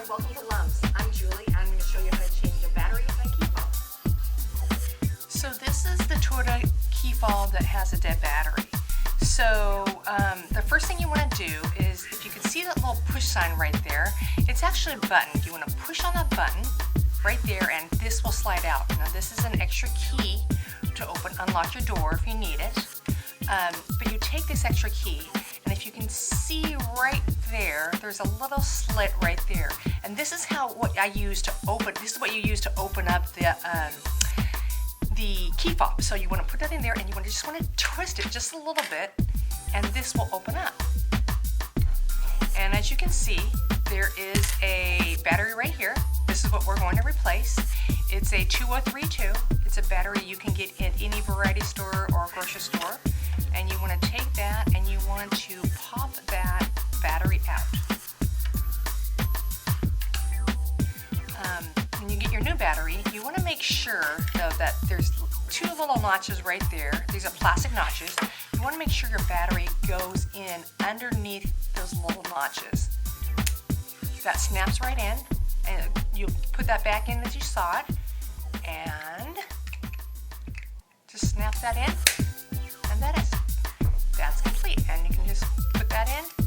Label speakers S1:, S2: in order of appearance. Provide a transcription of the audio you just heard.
S1: Hi, welcome to LUMS. I'm Julie. I'm going to show you how to change a battery in a key fob. So this is the Toyota key fob that has a dead battery. So the first thing you want to do is, if you can see that little push sign right there, it's actually a button. You want to push on that button right there and this will slide out. Now this is an extra key to unlock your door if you need it. But you take this extra key, and if you can see right there, there's a little slit right there. And this is what I use to open. This is what you use to open up the key fob. So you want to put that in there, and you just want to twist it just a little bit, and this will open up. And as you can see, there is a battery right here. This is what we're going to replace. It's a 2032. It's a battery you can get at any variety store or grocery store. And you want to take that and you want to pop that battery out. When you get your new battery, you want to make sure though that there's two little notches right there. These are plastic notches. You want to make sure your battery goes in underneath those little notches. That snaps right in, and you put that back in as you saw it, and just snap that in, and that's complete. And you can just put that in